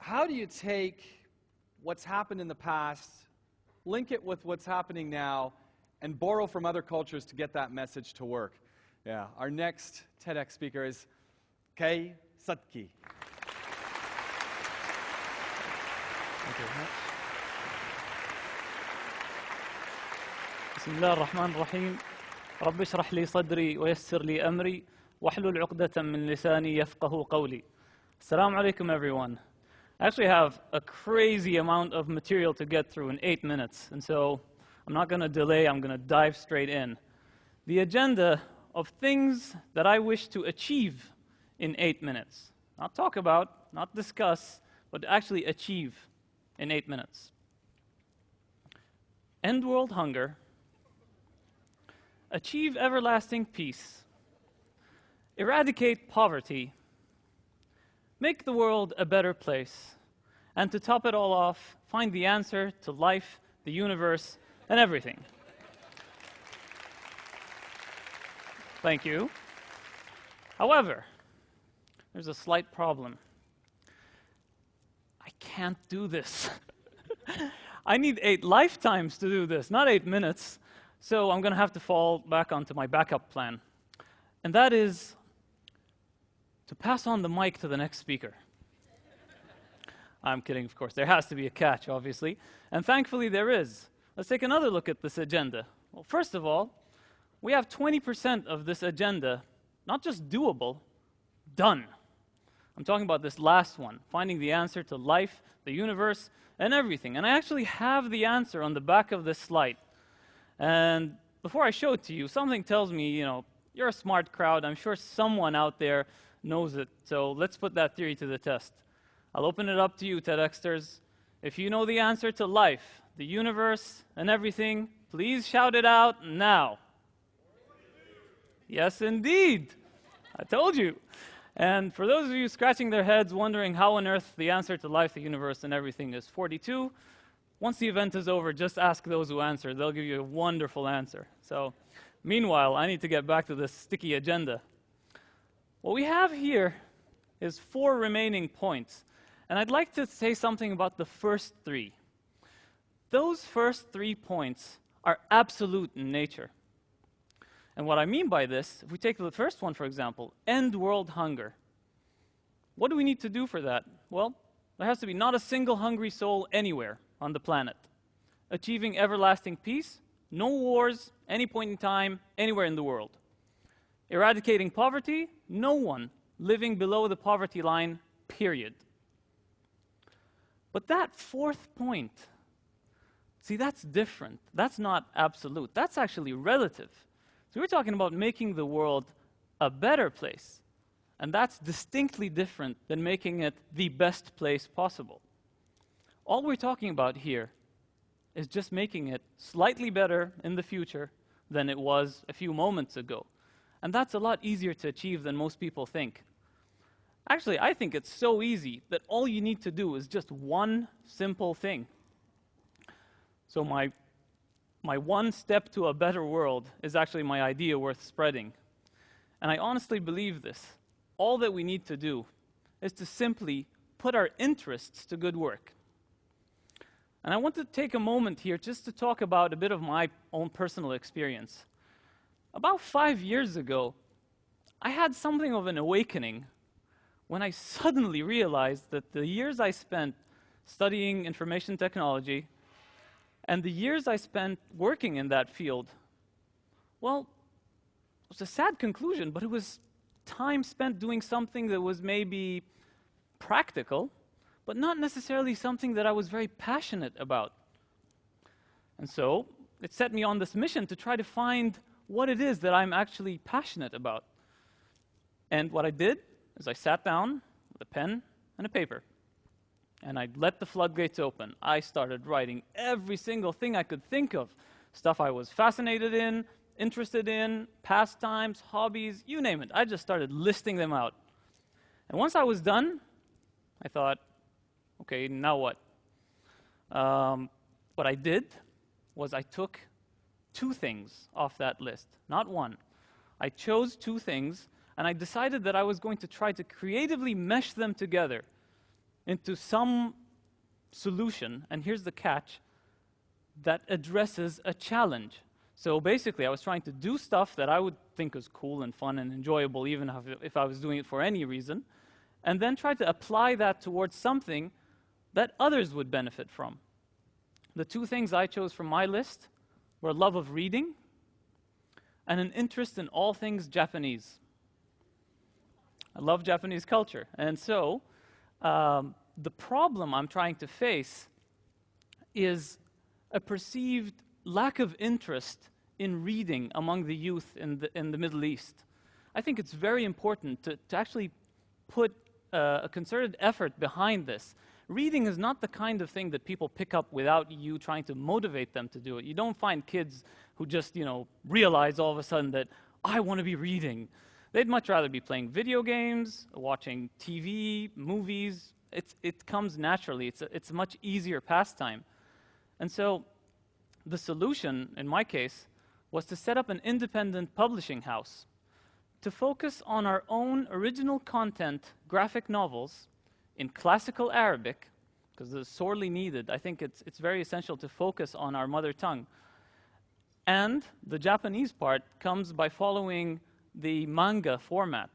how do you take what's happened in the past, link it with what's happening now, and borrow from other cultures to get that message to work? Yeah, our next TEDx speaker is Qais Sedki. Thank you very much. بسم الله الرحمن الرحيم. رب اشرح لي صدري ويسر لي أمري واحلل عقدة من لساني يفقه قولي. Assalamu alaikum, everyone. I actually have a crazy amount of material to get through in 8 minutes, and so I'm not going to delay, I'm going to dive straight in. The agenda of things that I wish to achieve in 8 minutes. Not talk about, not discuss, but actually achieve in 8 minutes. End world hunger, achieve everlasting peace, eradicate poverty, make the world a better place, and to top it all off, find the answer to life, the universe, and everything. Thank you. However, there's a slight problem. I can't do this. I need 8 lifetimes to do this, not 8 minutes. So I'm going to have to fall back onto my backup plan. And that is to pass on the mic to the next speaker. I'm kidding, of course. There has to be a catch, obviously. And thankfully, there is. Let's take another look at this agenda. Well, first of all, we have 20% of this agenda, not just doable, done. I'm talking about this last one, finding the answer to life, the universe, and everything. And I actually have the answer on the back of this slide. And before I show it to you, something tells me, you're a smart crowd. I'm sure someone out there knows it. So let's put that theory to the test. I'll open it up to you, TEDxers. If you know the answer to life, the universe, and everything, please shout it out now. Yes, indeed. I told you. And for those of you scratching their heads, wondering how on earth the answer to life, the universe, and everything is 42, once the event is over, just ask those who answer. They'll give you a wonderful answer. So, meanwhile, I need to get back to this sticky agenda. What we have here is 4 remaining points. And I'd like to say something about the first 3. Those first 3 points are absolute in nature. And what I mean by this, if we take the first one, for example, end world hunger. What do we need to do for that? Well, there has to be not a single hungry soul anywhere on the planet. Achieving everlasting peace, no wars, any point in time, anywhere in the world. Eradicating poverty, no one living below the poverty line, period. But that 4th point, see, that's different. That's not absolute. That's actually relative. So we're talking about making the world a better place. And that's distinctly different than making it the best place possible. All we're talking about here is just making it slightly better in the future than it was a few moments ago. And that's a lot easier to achieve than most people think. Actually, I think it's so easy that all you need to do is just one simple thing. So my one step to a better world is actually my idea worth spreading. And I honestly believe this. All that we need to do is to simply put our interests to good work. And I want to take a moment here just to talk about a bit of my own personal experience. About 5 years ago, I had something of an awakening when I suddenly realized that the years I spent studying information technology and the years I spent working in that field, well, it was a sad conclusion, but it was time spent doing something that was maybe practical, but not necessarily something that I was very passionate about. And so it set me on this mission to try to find what it is that I'm actually passionate about. And what I did is I sat down with a pen and a paper, and I let the floodgates open. I started writing every single thing I could think of, stuff I was fascinated in, interested in, pastimes, hobbies, you name it. I just started listing them out. And once I was done, I thought, okay, now what? What I did was I took 2 things off that list, not one. I chose 2 things, and I decided that I was going to try to creatively mesh them together into some solution, and here's the catch, that addresses a challenge. So basically, I was trying to do stuff that I would think was cool and fun and enjoyable, even if I was doing it for any reason, and then try to apply that towards something that others would benefit from. The two things I chose from my list were love of reading and an interest in all things Japanese. I love Japanese culture. And so the problem I'm trying to face is a perceived lack of interest in reading among the youth in the Middle East. I think it's very important to actually put a concerted effort behind this. Reading is not the kind of thing that people pick up without you trying to motivate them to do it. You don't find kids who just, realize all of a sudden that, I want to be reading. They'd much rather be playing video games, watching TV, movies. It comes naturally. It's a much easier pastime. And so the solution, in my case, was to set up an independent publishing house to focus on our own original content, graphic novels, in classical Arabic, because it's sorely needed. I think it's very essential to focus on our mother tongue. And the Japanese part comes by following the manga format.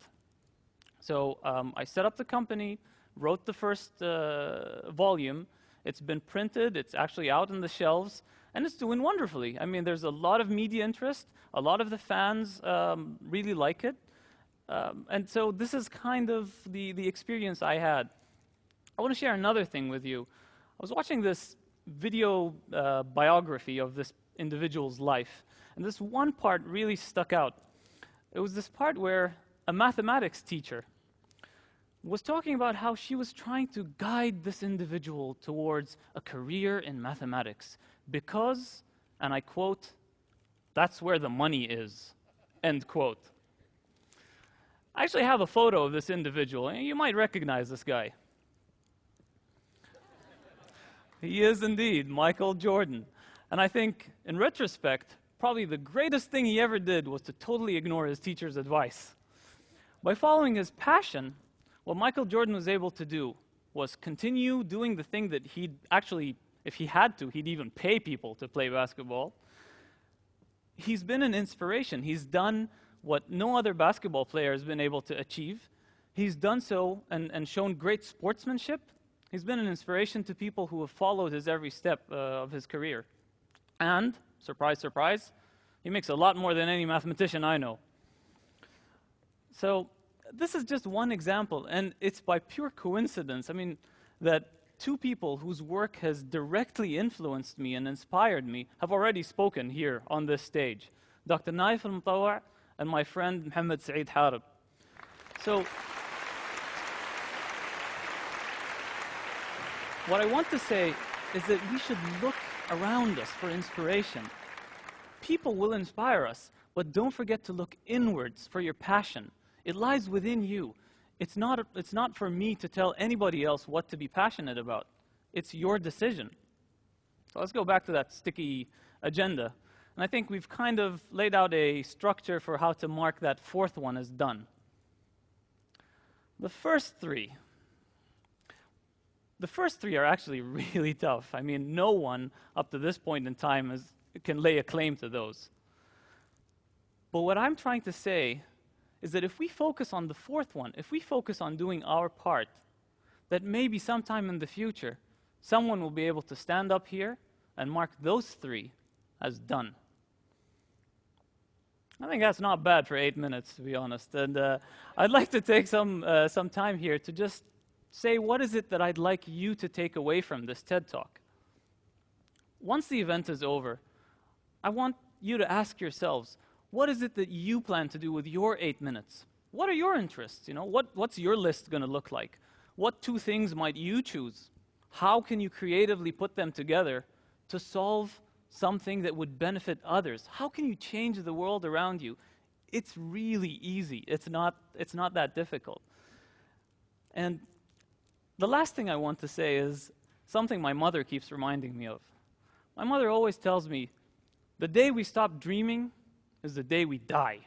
So I set up the company, wrote the first volume. It's been printed, it's actually out on the shelves, and it's doing wonderfully. I mean, there's a lot of media interest, a lot of the fans really like it. And so this is kind of the experience I had. I want to share another thing with you. I was watching this video biography of this individual's life, and this one part really stuck out. It was this part where a mathematics teacher was talking about how she was trying to guide this individual towards a career in mathematics because, and I quote, "That's where the money is," end quote. I actually have a photo of this individual, and you might recognize this guy. He is indeed Michael Jordan. And I think, in retrospect, probably the greatest thing he ever did was to totally ignore his teacher's advice. By following his passion, what Michael Jordan was able to do was continue doing the thing that he'd actually, if he had to, he'd even pay people to play basketball. He's been an inspiration. He's done what no other basketball player has been able to achieve. He's done so and shown great sportsmanship. He's been an inspiration to people who have followed his every step of his career. And, surprise, surprise, he makes a lot more than any mathematician I know. So this is just one example, and it's by pure coincidence, that two people whose work has directly influenced me and inspired me have already spoken here on this stage. Dr. Naif al-Mutawa and my friend Mohammed Saeed Harib. So, what I want to say is that we should look around us for inspiration. People will inspire us, but don't forget to look inwards for your passion. It lies within you. It's not for me to tell anybody else what to be passionate about. It's your decision. So let's go back to that sticky agenda. And I think we've kind of laid out a structure for how to mark that fourth one as done. The first three are actually really tough. No one up to this point in time can lay a claim to those. But what I'm trying to say is that if we focus on the fourth one, if we focus on doing our part, that maybe sometime in the future, someone will be able to stand up here and mark those three as done. I think that's not bad for 8 minutes, to be honest. And I'd like to take some time here to just say, what is it that I'd like you to take away from this TED Talk? Once the event is over, I want you to ask yourselves, what is it that you plan to do with your 8 minutes? What are your interests? What's your list going to look like? What 2 things might you choose? How can you creatively put them together to solve something that would benefit others? How can you change the world around you? It's really easy. It's not that difficult. And the last thing I want to say is something my mother keeps reminding me of. My mother always tells me, the day we stop dreaming is the day we die.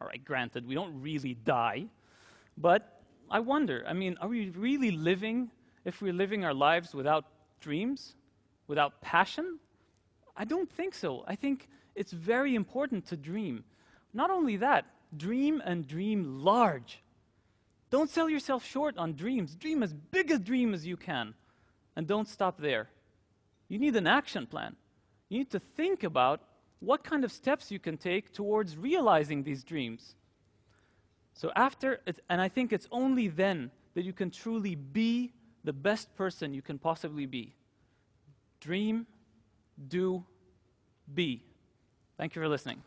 All right, granted, we don't really die, but I wonder, I mean, are we really living, if we're living our lives without dreams, without passion? I don't think so. I think it's very important to dream. Not only that, dream and dream large. Don't sell yourself short on dreams. Dream as big a dream as you can. And don't stop there. You need an action plan. You need to think about what kind of steps you can take towards realizing these dreams. So and I think it's only then that you can truly be the best person you can possibly be. Dream, do, be. Thank you for listening.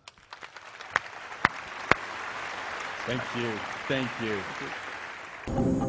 Thank you. Thank you. Thank you.